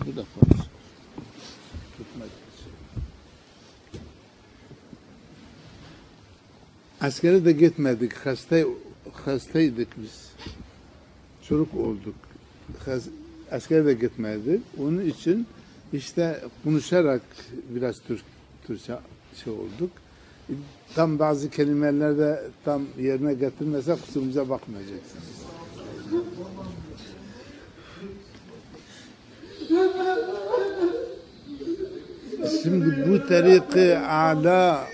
Bu da fazla. Tutmak. Askere de gitmedik. Hastaydık biz. Çocuk olduk. Askere de gitmedik. Onun için işte konuşarak biraz Türkçe olduk. Tam bazı kelimelerde tam yerine getirmese kusurumuza bakmayacaksınız. Şimdi bu tarik-i âlâ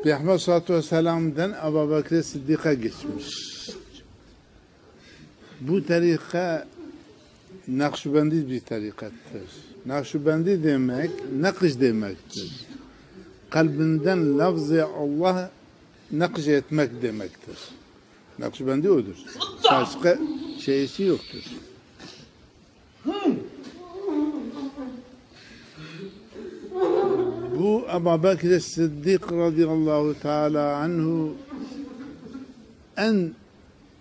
Peygamber sallallahu aleyhi ve sellem'den Ebu Bekir Sıddık'a geçmiş. Bu tarika Nakşibendi bir tarikattır. Nakşibendi demek, nakş demektir. Kalbinden lafz-ı Allah nakş etmek demektir. Nakşibendi odur. Başka şeysi yoktur. Bu Ebu Bekir Sıddık radıyallahu teala anhu en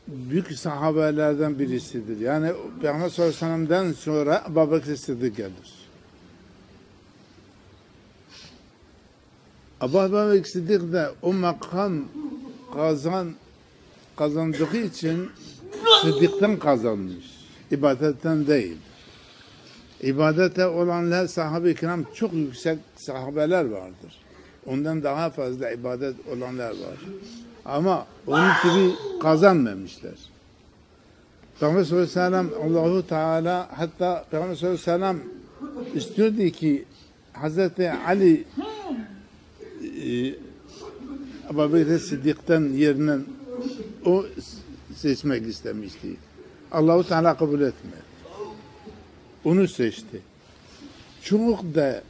büyük sahabelerden birisidir. Yani Peygamber sallallahu aleyhi ve sellem'den sonra Ebu Bekir Sıddık gelir. Ebu Bekir Sıddık da o makam kazandığı için Sıddık'tan kazanmış. İbadetten değil. İbadete olanlar sahabe-i kiram çok yüksek sahabeler vardır. Ondan daha fazla ibadet olanlar var. Ama onun gibi kazanmamışlar. Peygamber sallallahu aleyhi ve sellem Allahu Teala hatta Peygamber sallallahu aleyhi ve sellem istiyordu ki Hazreti Ali Ebu Bekir Sıddık'tan yerine o seçmek istemişti. Allahu Teala kabul etmedi. Onu seçti. Çok da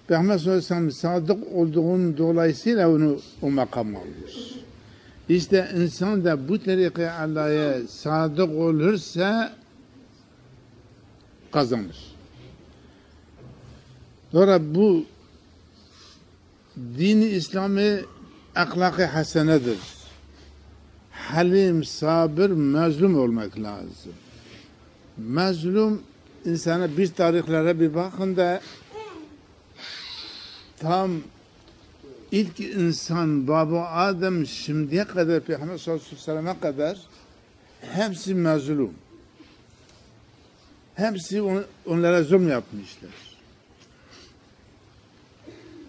Peygamber sallallahu aleyhi ve sellem sadık olduğunun dolayısıyla onu o makam almış. İşte insan da bu tariki Allah'a sadık olursa kazanır. Sonra bu dini İslam'ı ahlak-ı hasenedir. Halim, sabır, mazlum olmak lazım. Mazlum insana bir tarihlere bir bakın da tam ilk insan Baba Adem şimdiye kadar Peygamber sallallahu aleyhi ve sellem'e kadar hepsi mazlum. Hepsi onlara zulm yapmışlar.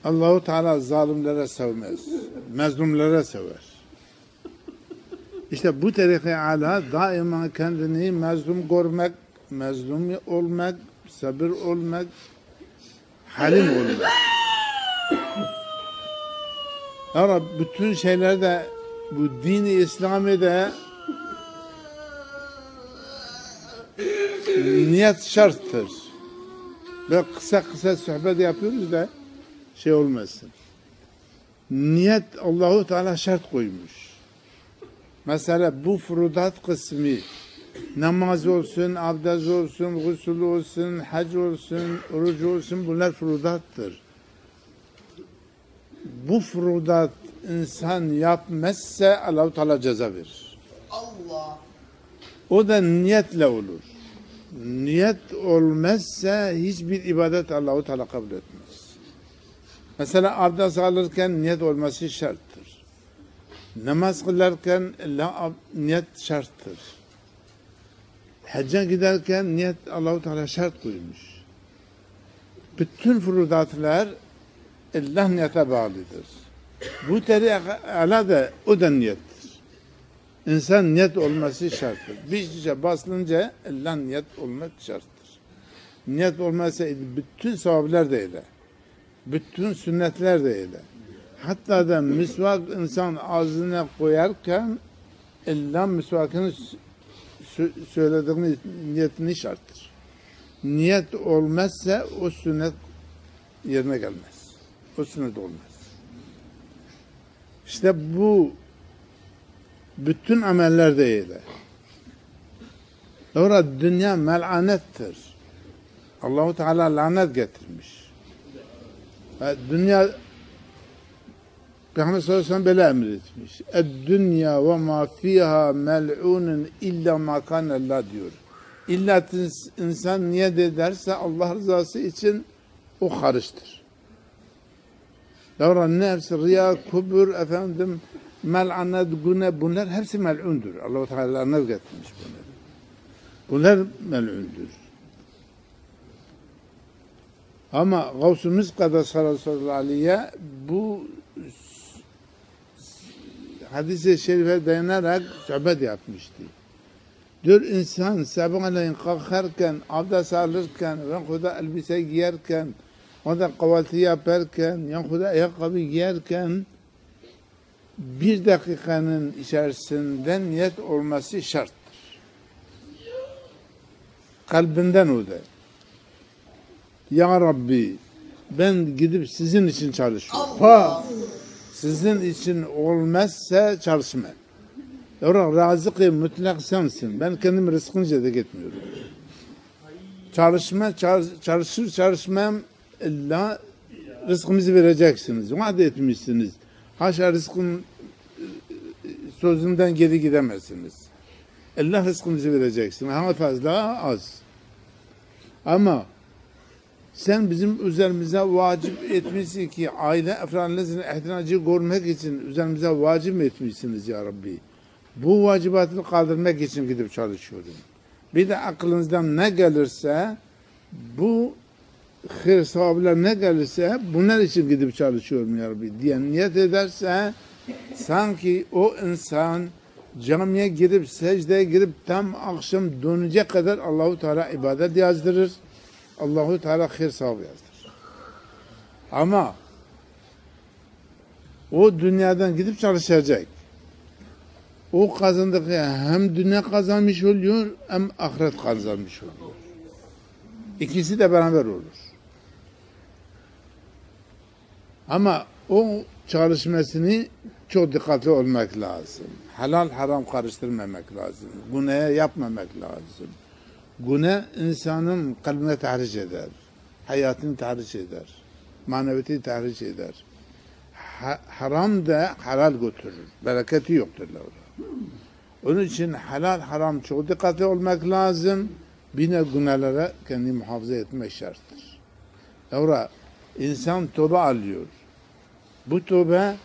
Allahu Teala zalimlere sevmez. Mazlumlara sever. İşte bu tariki ala daima kendini mazlum görmek, mazlum olmak, sabır olmak, halim olmak. Ama bütün şeylerde bu dini İslami'de niyet şarttır. Ve kısa sohbet yapıyoruz da şey olmasın. Niyet Allahu Teala şart koymuş. Mesela bu furudat kısmı namaz olsun, abdest olsun, gusül olsun, hac olsun, oruç olsun bunlar furudattır. Bu furudat insan yapmazsa Allah-u Teala ceza verir. Allah. O da niyetle olur. Niyet olmazsa hiçbir ibadet Allah-u Teala kabul etmez. Mesela abdest alırken niyet olması şarttır. Namaz kılarken niyet şarttır. Hacca giderken niyet Allah-u Teala şart koymuş. Bütün furudatlar Allah niyete bağlıdır. Bu tarih da o da niyettir. İnsan niyet olması şarttır. Bir şişe basılınca Allah niyet olmak şarttır. Niyet olmazsa bütün sevaplar da öyle. Bütün sünnetler de öyle. Hatta da misvak insan ağzına koyarken Allah misvakını söylediğini niyetini şarttır. Niyet olmazsa o sünnet yerine gelmez. O sünnet olmaz. İşte bu bütün ameller de öyle. Sonra dünya mel'anettir. Allah-u Teala lanet getirmiş. Dünya Peygamber sallallahu aleyhi ve sellem böyle emretmiş. Dünya ve ma fiha mel'unun illa ma kana Allah diyor. İlla insan niyet ederse Allah rızası için o karıştır. Davran nefs, riya, kubur, efendim, mel'anet, güne, bunlar hepsi mel'undur. Allah-u Teala nevgetmiş bunları. Bunlar mel'undur. Ama Gavsumuz kadar sallallahu aleyhi bu hadis-i şerife dayanarak sohbet yapmıştı. Diyor insan sabahleyin kalkarken, abdest alırken, yankuda elbise giyerken, o da kahvaltı yaparken, yankuda ayakkabı giyerken bir dakikanın içerisinde niyet olması şarttır. Kalbinden o da. Ya Rabbi ben gidip sizin için çalışıyorum. Ha, sizin için olmazsa çalışmam. Sonra razık-ı mutlak sensin. Ben kendim rızkınca da gitmiyorum. Çalışmam illa rızkımızı vereceksiniz. Vaat etmişsiniz. Haşa rızkın sözünden geri gidemezsiniz. Allah rızkınızı vereceksiniz. Ha fazla az. Ama sen bizim üzerimize vacip etmişsin ki aile efradınızın ihtiyacı görmek için üzerimize vacip etmişsiniz ya Rabbi. Bu vacibatını kaldırmak için gidip çalışıyorum. Bir de aklınızdan ne gelirse bu hayır sevaplar ne gelirse bunlar için gidip çalışıyorum ya Rabbi diye niyet ederse sanki o insan camiye girip secdeye girip tam akşam dönecek kadar Allahu Teala ibadet yazdırır. Allahu Teala hayır sevap yazdırır. Ama o dünyadan gidip çalışacak. O kazandığı hem dünya kazanmış oluyor hem ahiret kazanmış oluyor. İkisi de beraber olur. Ama o çalışmasını çok dikkatli olmak lazım. Halal haram karıştırmamak lazım. Günah yapmamak lazım. Günah insanın kalbine tahriş eder. Hayatını tahriş eder. Maneviyatını tahriş eder. Haram da halal götürür. Bereketi yoktur orada. Onun için halal haram çok dikkatli olmak lazım. Bine günahlara kendini muhafaza etmek şarttır. Sonra insan tövbe alıyor. Bu tövbe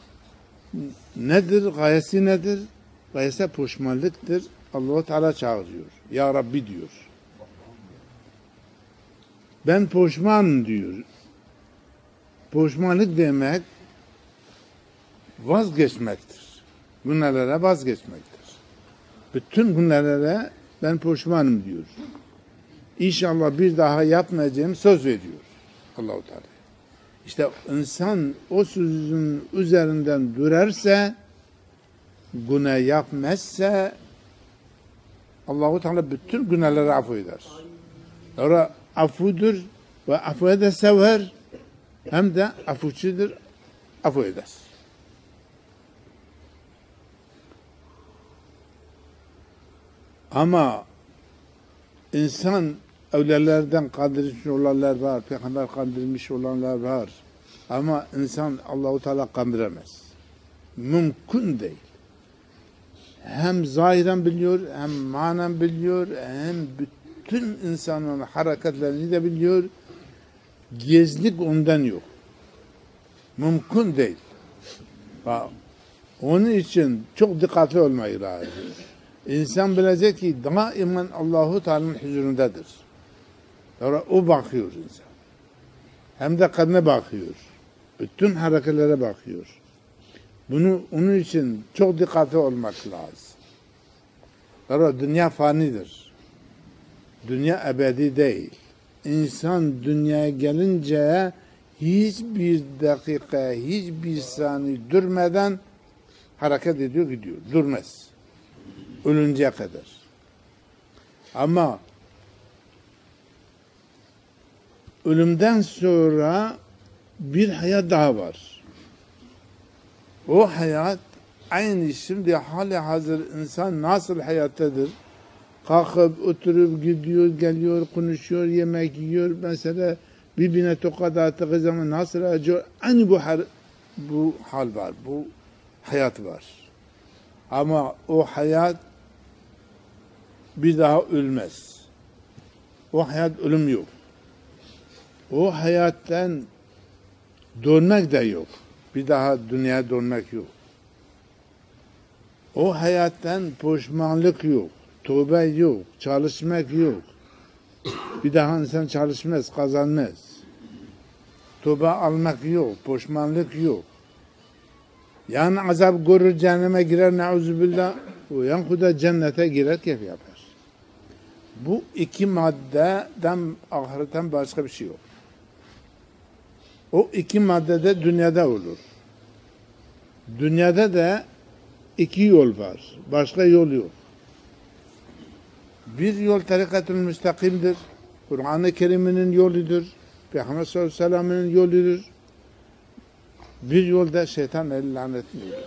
nedir? Gayesi nedir? Gayesi pişmanlıktır. Allah-u Teala çağırıyor. Ya Rabbi diyor. Ben pişmanım diyor. Pişmanlık demek vazgeçmektir. Günahlara vazgeçmektir. Bütün günahlara ben pişmanım diyor. İnşallah bir daha yapmayacağım söz veriyor Allah-u Teala. İşte insan o sözün üzerinden durarsa, günah yapmazsa Allah-u Teala bütün günahları affeder. Sonra affudur ve affuya da sever hem de affuçudur, affu eder. Ama insan evlilerden kandırmış olanlar var, peygamber kandırmış olanlar var. Ama insan Allah-u Teala kandıramaz. Mümkün değil. Hem zahiren biliyor, hem manen biliyor, hem bütün insanın hareketlerini de biliyor. Gizlik ondan yok. Mümkün değil. Onun için çok dikkatli olmayı lazım. İnsan bilecek ki daimen Allah-u Teala'nın huzurundadır. Sonra o bakıyor insan. Hem de kadına bakıyor. Bütün hareketlere bakıyor. Onun için çok dikkatli olmak lazım. Sonra dünya fanidir. Dünya ebedi değil. İnsan dünyaya gelince hiçbir dakika, hiçbir saniye durmadan hareket ediyor, gidiyor. Durmaz. Ölünceye kadar. Ama ölümden sonra bir hayat daha var. O hayat aynı şimdi hali hazır insan nasıl hayattadır? Kalkıp oturup gidiyor, geliyor, konuşuyor, yemek yiyor. Mesela birbirine tokat attığı zaman nasıl acıyor? Aynı bu hal var, bu hayat var. Ama o hayat bir daha ölmez. O hayat ölüm yok. O hayattan dönmek de yok. Bir daha dünyaya dönmek yok. O hayattan pişmanlık yok. Tövbe yok. Çalışmak yok. Bir daha insan çalışmaz, kazanmaz. Tövbe almak yok. Pişmanlık yok. Yani azap görür, cehenneme girer, neuzubillah. Uyan kuda cennete girer, keyif yapar. Bu iki maddeden ahiretten başka bir şey yok. O iki maddede dünyada olur. Dünyada da iki yol var. Başka yol yok. Bir yol tarikatül müstakimdir. Kur'an-ı Kerim'in yoludur. Peygamber sallallahu aleyhi ve sellem'in yoludur. Bir yolda şeytan el lanetlidir.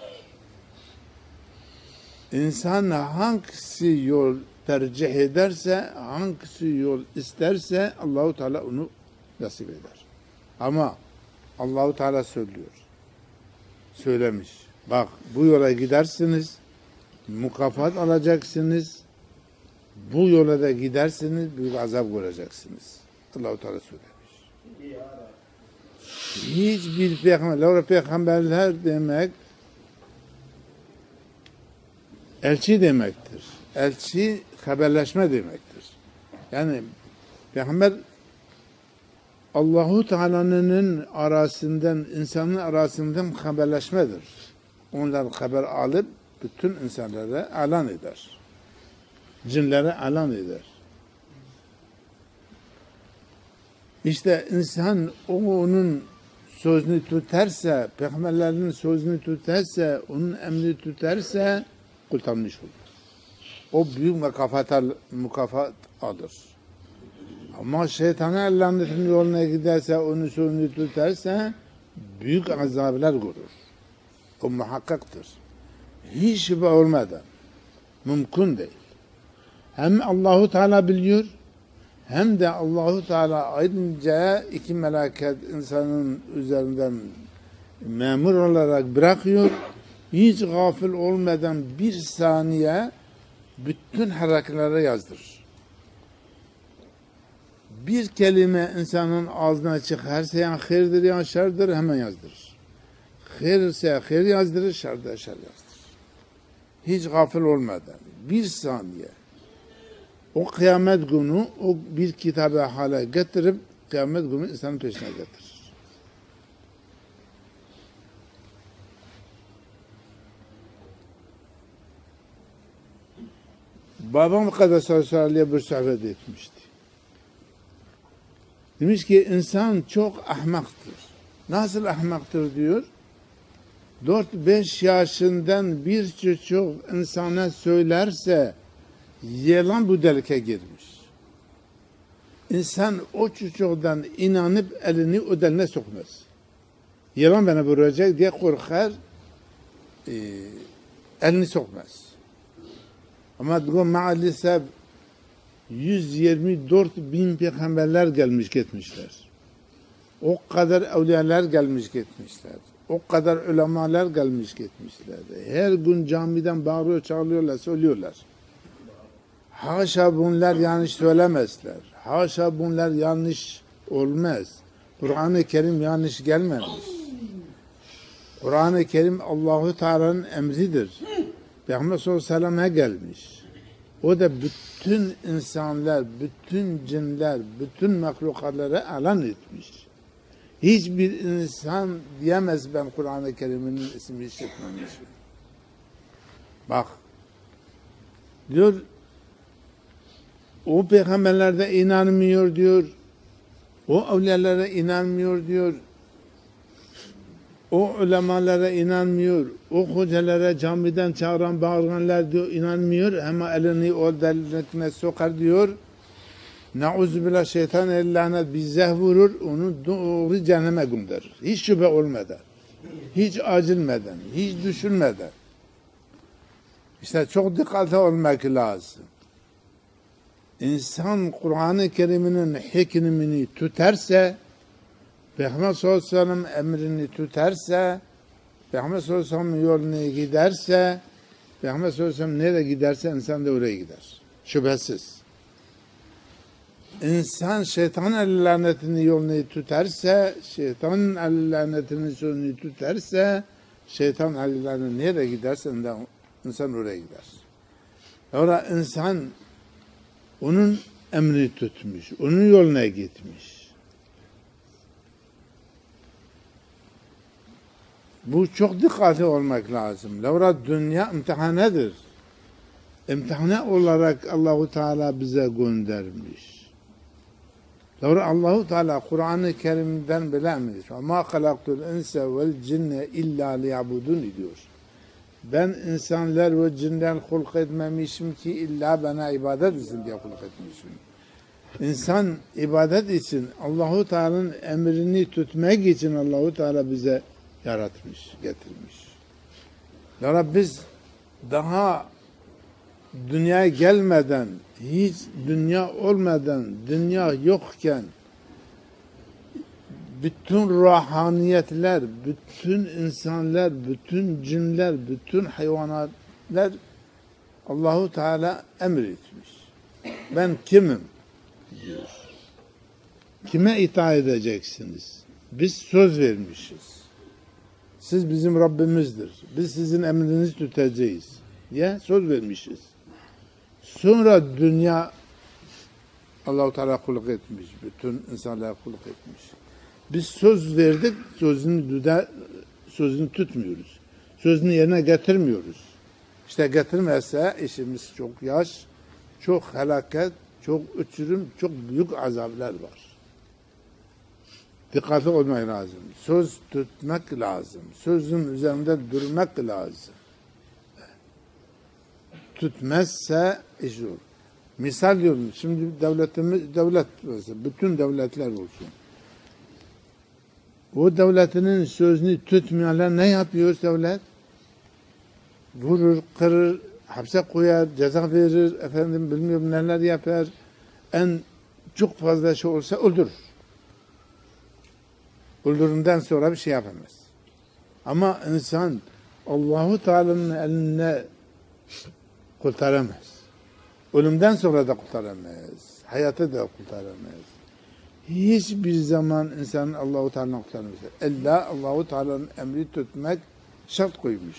İnsan hangisi yol tercih ederse, hangisi yol isterse Allahu Teala onu nasip eder. Ama Allahu Teala söylüyor. Söylemiş. Bak bu yola gidersiniz, mukafat alacaksınız. Bu yola da gidersiniz, büyük azap göreceksiniz. Allahu Teala söylemiş. Hiçbir peygamberler demek elçi demektir. Elçi haberleşme demektir. Yani peygamber Allahu Teala'nın arasından, insanın arasından haberleşmedir. Onlar haber alıp bütün insanlara alan eder. Cinlere alan eder. İşte insan onun sözünü tutarsa, peygamberlerin sözünü tutarsa, onun emrini tutarsa kurtarmış olur. O büyük mükafat alır. Ama şeytana lannetin yoluna giderse, onun sözünü tutarsa büyük azaplar görür. O muhakkaktır. Hiç şüphe olmadan mümkün değil. Hem Allahu Teala biliyor, hem de Allahu Teala ayrıca iki melaket insanın üzerinden memur olarak bırakıyor. Hiç gafil olmadan bir saniye bütün hareketleri yazdırır. Bir kelime insanın ağzına çıkarsa ya hayırdır ya şerdir hemen yazdırır. Hayırsa hayır yazdırır, şerdir şer yazdırır. Hiç gafil olmadan bir saniye o kıyamet günü o bir kitabı hale getirip kıyamet günü insanın peşine getirir. Babam Kaddesallahu bir sohbet etmişti. Demiş ki insan çok ahmaktır. Nasıl ahmaktır diyor. 4-5 yaşından bir çocuk insana söylerse yalan bu delike girmiş. İnsan o çocuktan inanıp elini o deline sokmaz. Yalan bana vuracak diye korkar, elini sokmaz. Ama diyor maalesef 124.000 peygamberler gelmiş gitmişler. O kadar evliyalar gelmiş gitmişler. O kadar ulemalar gelmiş gitmişler. Her gün camiden bağırıyor, çağırıyorlar, söylüyorlar. Haşa bunlar yanlış söylemezler. Haşa bunlar yanlış olmaz. Kur'an-ı Kerim yanlış gelmemiş. Kur'an-ı Kerim Allahu Teala'nın emridir. Peygamber sallallahu aleyhi ve sellem'e gelmiş. O da bütün insanlar, bütün cinler, bütün mahlukatları alan etmiş. Hiçbir insan diyemez ben Kur'an-ı Kerim'in ismini işitmemişim. Bak, diyor, o peygamberlerde inanmıyor diyor, o evliyalara inanmıyor diyor, o ulemalara inanmıyor, o hocalara camiden çağıran bağıranlar diyor inanmıyor ama elini o delikine sokar diyor. Nauzubillah şeytan el lanet bize vurur, onu doğru cehenneme gönderir. Hiç şüphe olmadan, hiç acilmeden, hiç düşünmeden. İşte çok dikkatli olmak lazım. İnsan Kur'an-ı Kerim'in hikmini tutarsa, Peygamber sallallahu aleyhi ve sellem emrini tutarsa, Peygamber sallallahu aleyhi ve sellem yoluna giderse, Peygamber sallallahu aleyhi ve sellem nereye giderse insan da oraya gider. Şüphesiz. İnsan şeytan lanetini yolunu tutarsa, şeytan lanetinin sözünü tutarsa, şeytan lanetini nereye giderse insan oraya gider. Sonra insan onun emrini tutmuş, onun yoluna gitmiş. Bu çok dikkatli olmak lazım. Sonra dünya imtihanedir. İmtihane olarak Allahu Teala bize göndermiş. Sonra Allahu Teala Kur'an-ı Kerim'den bilemiş. Ma halaktul insa vel cinne illa liyabudun diyor. Ben insanlar ve cinler hulk etmemişim ki illa bana ibadet etsin diye hulk etmişim. İnsan ibadet için Allahu Teala'nın emrini tutmak için Allahu Teala bize yaratmış, getirmiş. Sonra biz daha dünyaya gelmeden, hiç dünya olmadan, dünya yokken bütün ruhaniyetler, bütün insanlar, bütün cinler, bütün hayvanatlar Allahu Teala emretmiş. Ben kimim? Diyor. Kime itaat edeceksiniz? Biz söz vermişiz. Siz bizim Rabbimizdir. Biz sizin emrinizi tutacağız diye söz vermişiz. Sonra dünya Allah-u Teala kulluk etmiş. Bütün insanlara kulluk etmiş. Biz söz verdik, sözünü tutmuyoruz. Sözünü yerine getirmiyoruz. İşte getirmezse işimiz çok yaş, çok felaket, çok uçurum, çok büyük azaplar var. Dikkatli olmak lazım. Söz tutmak lazım. Sözün üzerinde durmak lazım. Tutmazsa iş olur. Misal diyorum, şimdi devlet bütün devletler olsun. O devletinin sözünü tutmayanlar ne yapıyor devlet? Vurur, kırır, hapse koyar, ceza verir, efendim bilmiyorum neler yapar. En çok fazla şey olsa öldürür. Öldüründen sonra bir şey yapamaz. Ama insan Allahu Teala'nın eline kurtaramaz. Ölümden sonra da kurtaramaz. Hayatı da kurtaramaz. Hiçbir zaman insanın Allahu Teala'nı kurtaramaz. İlla Allahu Teala'nın emri tutmak şart koymuş.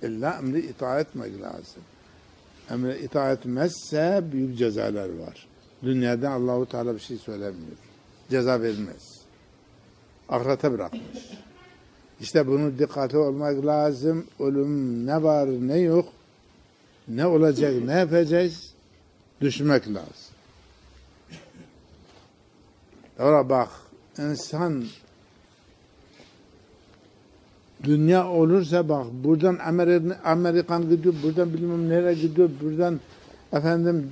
İlla emri itaat etmek lazım. Emri itaat etmezse büyük cezalar var. Dünyada Allahu Teala bir şey söylemiyor. Ceza vermez. Ahirete bırakmış. İşte bunu dikkatli olmak lazım. Ölüm ne var ne yok, ne olacak ne yapacağız düşünmek lazım. Sonra bak insan dünya olursa bak buradan Amerikan gidiyor, buradan bilmem nereye gidiyor, buradan efendim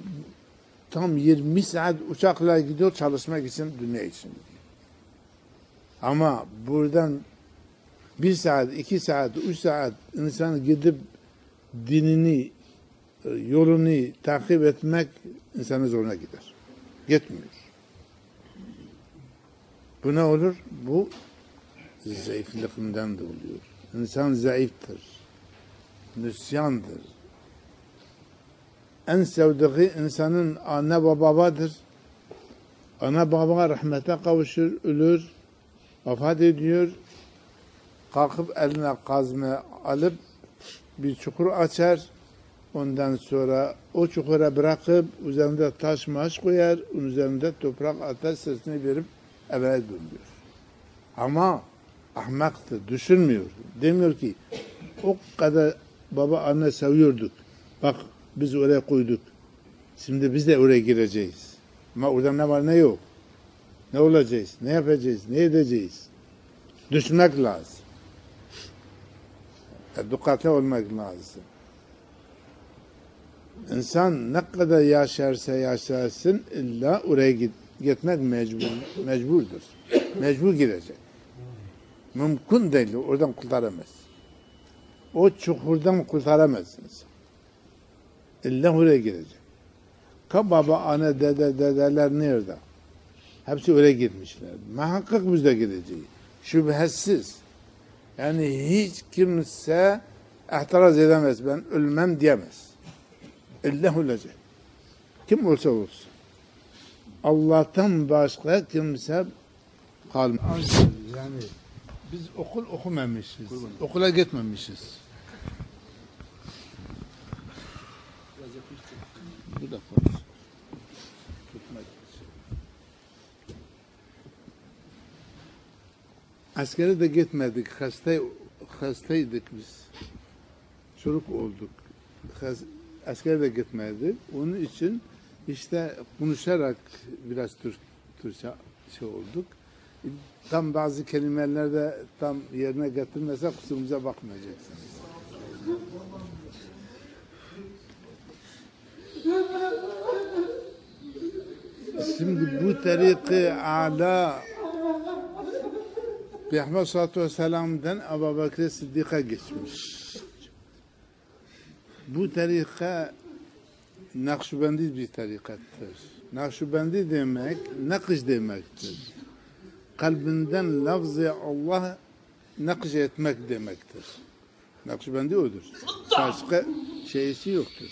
tam 20 saat uçakla gidiyor çalışmak için, dünya için gidiyor. Ama buradan 1 saat, 2 saat, 3 saat insan gidip dinini, yolunu takip etmek insanın zoruna gider. Gitmiyor. Bu ne olur? Bu zayıflıkından da oluyor. İnsan zayıftır. Nüsyandır. En sevdiği insanın anne babadır. Ana baba rahmete kavuşur, ölür, vefat ediyor. Kalkıp eline kazma alıp bir çukur açar. Ondan sonra o çukura bırakıp üzerinde taş maş koyar, onun üzerinde toprak atar, sırtını verip eve dönüyor. Ama ahmaktır, düşünmüyor. Demiyor ki o kadar baba anne seviyorduk. Bak biz oraya koyduk. Şimdi biz de oraya gireceğiz. Ama orada ne var ne yok. Ne olacağız, ne yapacağız, ne edeceğiz? Düşünmek lazım. Dikkatli olmak lazım. İnsan ne kadar yaşarsa yaşarsın illa oraya gitmek mecburdur. Mecbur girecek. Mümkün değil. Oradan kurtaramaz. O çukurdan kurtaramaz insan. İlla oraya girecek. Baba, anne, dedeler nerede? Hepsi oraya gitmişler. Muhakkak biz de gideceğiz. Şüphesiz. Yani hiç kimse itiraz edemez. Ben ölmem diyemez. İlla olacak. Kim olsa olsun. Allah'tan başka kimse kalmaz. Yani biz okul okumamışız. Okula gitmemişiz. Bu da fazla. Tutmak için. Askere de gitmedik. Hastaydık biz. Çocuk olduk. Askere de gitmedik. Onun için işte konuşarak biraz Türkçe olduk. Tam bazı kelimelerde tam yerine getirmezsek kusurumuza bakmayacaksınız. Şimdi bu tariki ala Peygamber sallallahu aleyhi ve sellem'den Ebu Bekir Sıddık'a geçmiş. Bu tarika Nakşibendi bir tarikattır. Nakşibendi demek, nakış demektir. Kalbinden lafz-ı Allah nakş etmek demektir. Nakşibendi odur. Başka şeysi yoktur.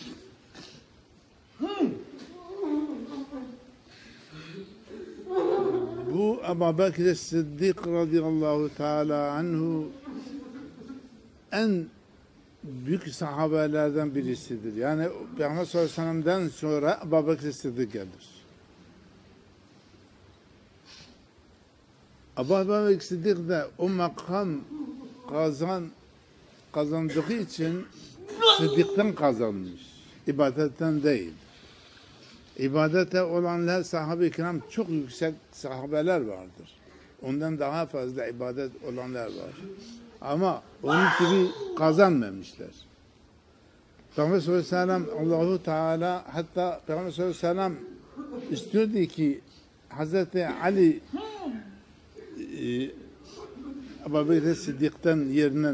Bu Ebu Bekir Sıddık radıyallahu teala anhu en büyük sahabelerden birisidir. Yani Peygamber sallallahu aleyhi ve sellem'den sonra Ebu Bekir Sıddık gelir. Ebu Bekir Sıddık da o makam kazandığı için Sıddık'tan kazanmış. İbadetten değil. İbadete olanlar sahabe-i kiram çok yüksek sahabeler vardır. Ondan daha fazla ibadet olanlar var. Ama onun gibi kazanmamışlar. Peygamber sallallahu aleyhi ve sellem Allahu Teala hatta Peygamber sallallahu aleyhi ve sellem istiyordu ki Hazreti Ali Ebu Bekir Sıddık'tan yerine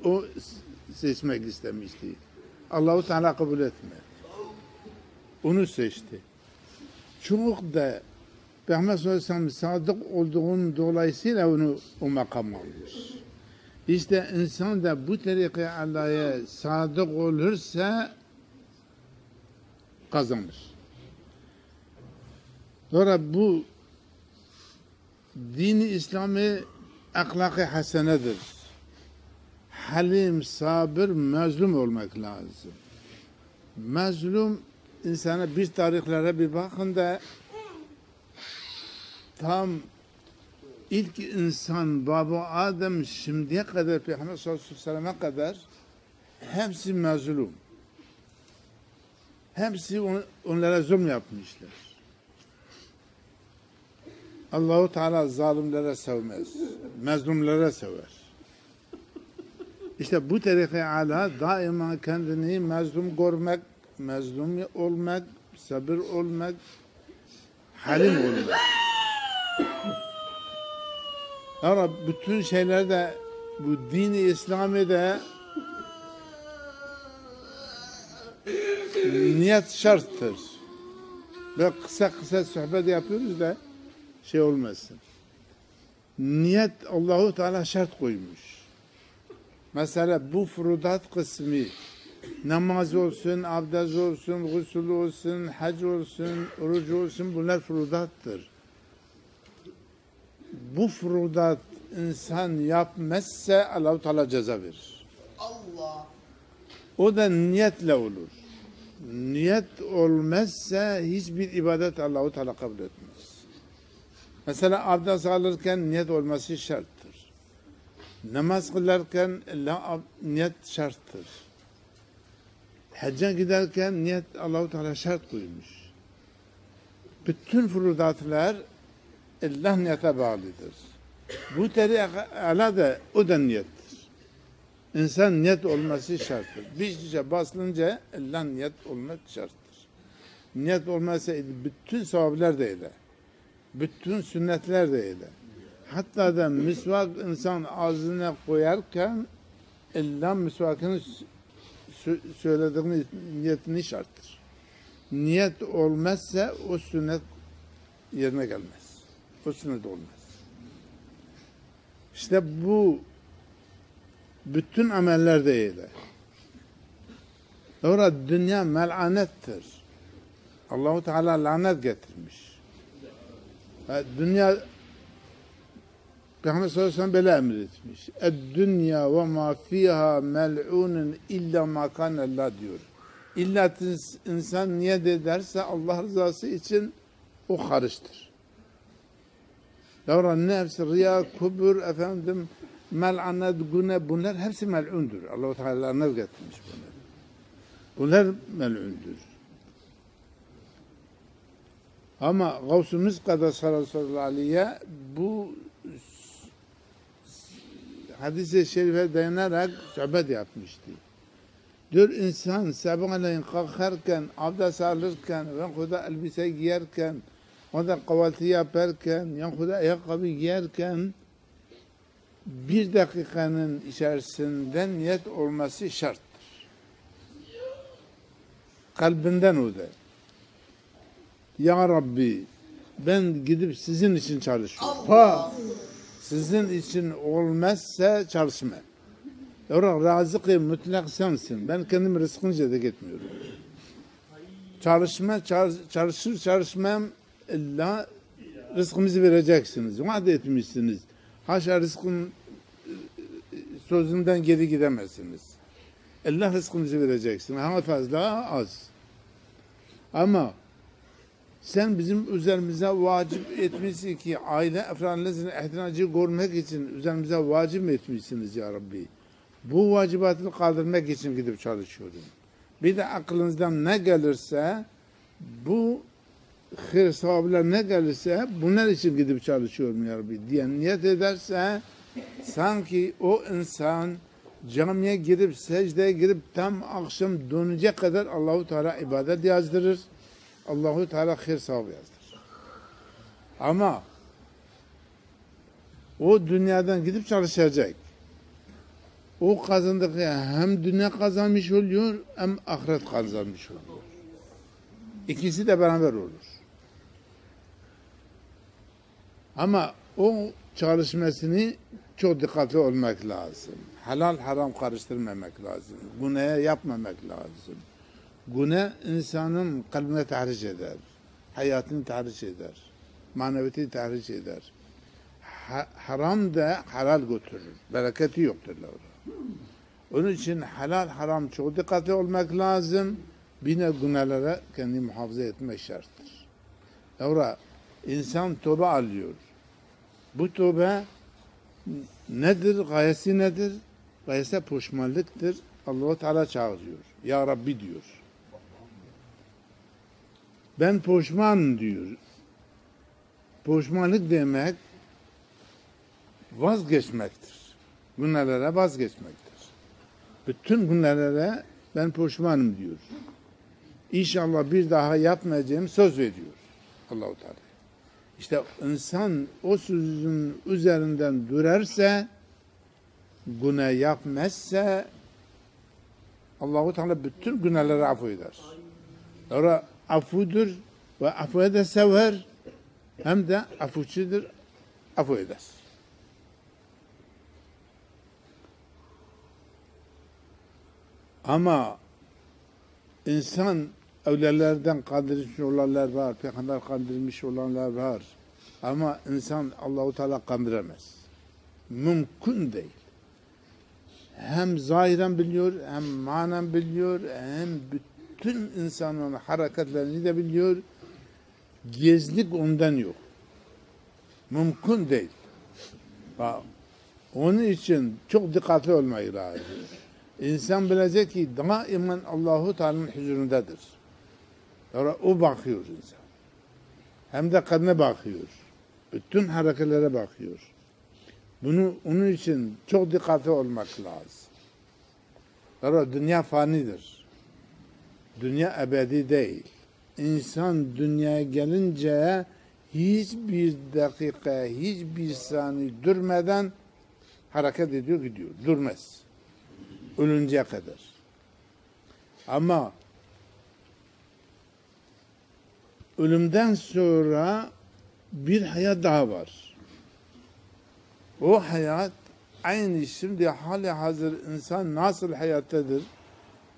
o seçmek istemişti. Allahu Teala kabul etmedi. Onu seçti. Çok da Peygamber sallallahu aleyhi ve sellem sadık olduğunun dolayısıyla onu o makam almış. İşte insan da bu tariqa Allah'a sadık olursa kazanır. Sonra bu dini İslam'ı ahlak-ı hasenedir. Halim, sabır, mazlum olmak lazım. Mazlum insana bir tarihlere bir bakın da tam ilk insan Baba Adem şimdiye kadar Peygamber sallallahu aleyhi ve sellem'e kadar hepsi mazlum. Hepsi onlara zulm yapmışlar. Allahu Teala zalimlere sevmez. Mazlumlara sever. İşte bu tarife ala daima kendini mazlum görmek, mazlum olmak, sabır olmak, halim olmak. Ama bütün şeylerde bu dini İslami'de niyet şarttır. Ve kısa sohbet yapıyoruz da şey olmasın. Niyet Allahu Teala şart koymuş. Mesela bu furudat kısmı namaz olsun, abdest olsun, gusül olsun, hac olsun, oruç olsun bunlar furudattır. Bu furudat insan yapmazsa Allah-u Teala ceza verir. Allah. O da niyetle olur. Niyet olmazsa hiçbir ibadet Allah-u Teala kabul etmez. Mesela abdest alırken niyet olması şarttır. Namaz kılarken niyet şarttır. Hacca giderken niyet Allah-u Teala şart koymuş. Bütün furudatlar Allah niyete bağlıdır. Bu tariqa da o da niyettir. İnsan niyet olması şarttır. Bir şişe basılınca Allah niyet olmak şarttır. Niyet olmazsa bütün sevaplar da öyle. Bütün sünnetler de öyle. Hatta da misvak insan ağzına koyarken Allah misvakını söylediğini niyetini şarttır. Niyet olmazsa o sünnet yerine gelmez. O sünnet olmaz. İşte bu bütün ameller de öyle. Sonra dünya mel'anettir. Allah-u Teala lanet getirmiş. Dünya Peygamber sallallahu aleyhi ve sellem böyle emretmiş. Dünya ve ma fiha mel'unun illa ma kanallah diyor. İlla insan niyet ederse Allah rızası için o hariçtir. Davran nefs, riya, kubur, efendim, mel'anet, güne bunlar hepsi mel'undur. Allah-u Teala nevgetmiş bunlar. Bunlar mel'undur. Ama Gavsumuz sallallahu aleyhi bu hadis-i şerife dayanarak sohbet yapmıştı. Diyor insan sabahleyin kalkarken, abdest alırken, yahuda elbise giyerken, ya da kahvaltı yaparken, yahuda ayakkabı giyerken bir dakikanın içerisinde niyet olması şarttır. Kalbinden o da. Ya Rabbi ben gidip sizin için çalışıyorum. Allah. Sizin için olmazsa çalışma. Ya razık-ı mutlak sensin. Ben kendim rızkınca da gitmiyorum. Çalışmam illa rızkımızı vereceksiniz. Vaat etmişsiniz. Haşa rızkın sözünden geri gidemezsiniz. Allah rızkımızı vereceksin. Ama fazla az. Ama sen bizim üzerimize vacip etmişsin ki aile efranlarının ihtiyacı görmek için üzerimize vacip etmişsiniz ya Rabbi. Bu vacibatını kaldırmak için gidip çalışıyorum. Bir de aklınızdan ne gelirse bu hayır sevaplar ne gelirse bunlar için gidip çalışıyorum ya Rabbi diye niyet ederse sanki o insan camiye girip secdeye girip tam akşam dönecek kadar Allahu Teala ibadet yazdırır. Allahu Teala hayır sevap yazdırır. Ama o dünyadan gidip çalışacak. O kazandığı hem dünya kazanmış oluyor hem ahiret kazanmış oluyor. İkisi de beraber olur. Ama o çalışmasını çok dikkatli olmak lazım. Halal haram karıştırmamak lazım. Günah yapmamak lazım. Günah insanın kalbine tahriş eder. Hayatını tahriş eder. Maneviyatını tahriş eder. Haram da halal götürür. Bereketi yoktur orada. Onun için halal haram çok dikkatli olmak lazım. Bine günahlara kendini muhafaza etmek şarttır. Sonra insan tövbe alıyor. Bu tövbe nedir? Gayesi nedir? Gayesi pişmanlıktır. Allah-u Teala çağırıyor. Ya Rabbi diyor. Ben pişmanım diyor. Pişmanlık demek vazgeçmektir. Günahlara vazgeçmektir. Bütün günahlara ben pişmanım diyor. İnşallah bir daha yapmayacağım söz veriyor Allah-u Teala. İşte insan o sözün üzerinden durarsa, günah yapmazsa Allah-u Teala bütün günahları affeder. Sonra affudur ve affuya da sever hem de affuçudur, affu eder. Ama insan evlilerden kandırmış olanlar var, peygamber kandırmış olanlar var. Ama insan Allah-u Teala kandıramaz. Mümkün değil. Hem zahiren biliyor, hem manen biliyor, hem bütün insanın hareketlerini de biliyor. Gizlik ondan yok. Mümkün değil. Onun için çok dikkatli olmayı lazım. İnsan bilecek ki daimen Allah-u Teala'nın huzurundadır. Sonra o bakıyor insan. Hem de kadına bakıyor. Bütün hareketlere bakıyor. Onun için çok dikkatli olmak lazım. Sonra dünya fanidir. Dünya ebedi değil. İnsan dünyaya gelince hiçbir dakika, hiçbir saniye durmadan hareket ediyor, gidiyor. Durmaz. Ölünceye kadar. Ama ölümden sonra bir hayat daha var. O hayat aynı şimdi hali hazır insan nasıl hayattadır?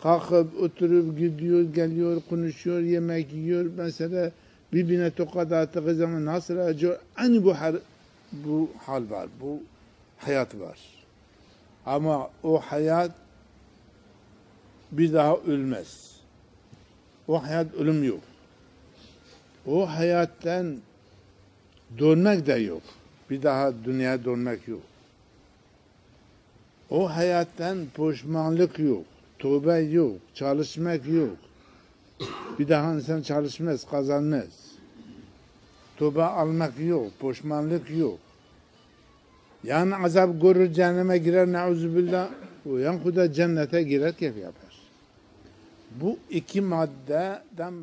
Kalkıp oturup gidiyor, geliyor, konuşuyor, yemek yiyor. Mesela birbirine tokat attığı zaman nasıl acıyor? Aynı bu hal var, bu hayat var. Ama o hayat bir daha ölmez. O hayat ölüm yok. O hayattan dönmek de yok. Bir daha dünyaya dönmek yok. O hayattan pişmanlık yok. Tövbe yok. Çalışmak yok. Bir daha insan çalışmaz, kazanmaz. Tövbe almak yok. Pişmanlık yok. Yani azap görür, cehenneme girer, neuzubillah. Uyan kuda cennete girer, keyif yapar. Bu iki maddeden